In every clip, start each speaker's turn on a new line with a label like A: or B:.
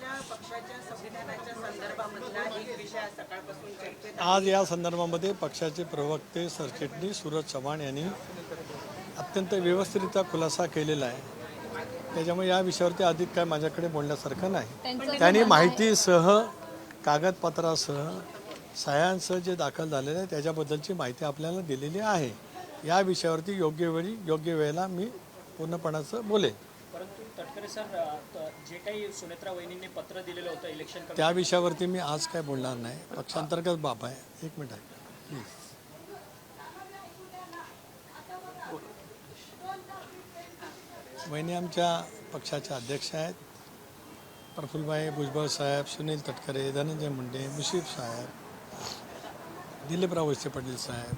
A: आपल्या पक्षाच्या संविधानाच्या संदर्भामधला एक विषय सकाळपासून चर्चेत
B: आज या संदर्भामध्ये पक्षाचे प्रवक्ते सरचिटणीस सूरज चव्हाण यांनी अत्यंत व्यवस्थितरित्या खुलासा केलेला आहे. त्याच्यामुळे या विषयावरती अधिक काय माझ्याकडे बोलण्यासारखं नाही. त्यांनी माहितीसह कागदपत्रासह सह्यांसह जे दाखल झालेलं आहे त्याच्याबद्दलची माहिती आपल्याला दिलेली आहे. या विषयावरती योग्य वेळी योग्य वेळेला मी पूर्णपणाचं बोलेन.
C: परंतु तटकरे सर, जे काही सुनेत्रा वहिनींनी पत्र दिलेलं होतं इलेक्शन
B: त्या विषयावरती मी आज काय बोलणार नाही. पक्षांतर्गत बाब आहे. एक मिनिट आहे प्लीज. वहिनी आमच्या पक्षाचे अध्यक्ष आहेत. प्रफुल्लभाई भुजबळ साहेब, सुनील तटकरे, धनंजय मुंडे, मुशीफ साहेब, दिलीपराव वळसे पाटील साहेब,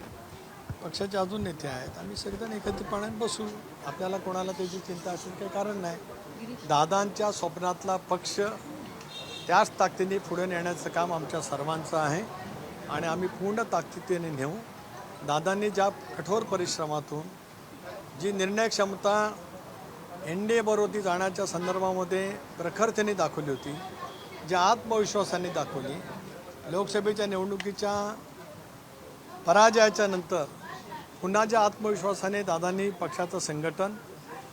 B: पक्षाचे अजून नेते आहेत. आम्ही सगळेजण एकत्रितपणे बसू. आपल्याला कोणाला त्याची चिंता असेल काही कारण नाही. दादांच्या स्वप्नातला पक्ष त्याच ताकदीने पुढे नेण्याचं काम आमच्या सर्वांचं आहे आणि आम्ही पूर्ण ताकदीने नेऊ. दादांनी ज्या कठोर परिश्रमातून जी निर्णय क्षमता NDA बरोबर जाण्याच्या संदर्भामध्ये प्रखरतेने दाखवली होती, ज्या आत्मविश्वासाने दाखवली, लोकसभेच्या निवडणुकीच्या पराजयाच्या नंतर पुन्हा ज्या आत्मविश्वासाने दादांनी पक्षाचं संघटन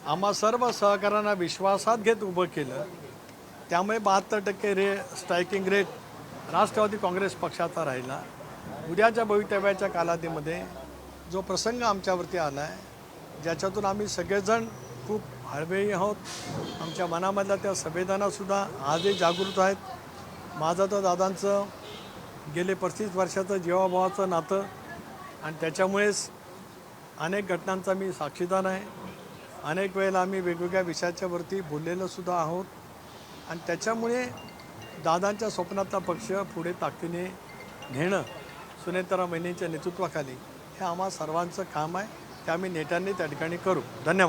B: आम्हा सर्व सहकाऱ्यांना विश्वासात घेत उभं केलं, त्यामुळे 72% स्ट्रायकिंग रेट राष्ट्रवादी काँग्रेस पक्षाचा राहिला. उद्याच्या भवितव्याच्या कालावधीमध्ये जो प्रसंग आमच्यावरती आला आहे, ज्याच्यातून आम्ही सगळेजण खूप हळवेही आहोत. आमच्या मनामधल्या त्या संवेदनासुद्धा आजही जागृत आहेत. माझं तर दादांचं गेले 35 वर्षाचं जीवाभावाचं नातं आणि त्याच्यामुळेच अनेक घटनांचा मी साक्षीदार आहे. अनेक वेळेला आम्ही वेगवेगळ्या विषयाच्यावरती बोललेलो सुद्धा आहोत आणि त्याच्यामुळे दादांच्या स्वप्नातला पक्ष पुढे ताकदीने नेणं सुनेत्रा वहिनींच्या नेतृत्वाखाली हे आम्हा सर्वांचं काम आहे. ते आम्ही नेत्यांनी त्या ठिकाणी करू. धन्यवाद.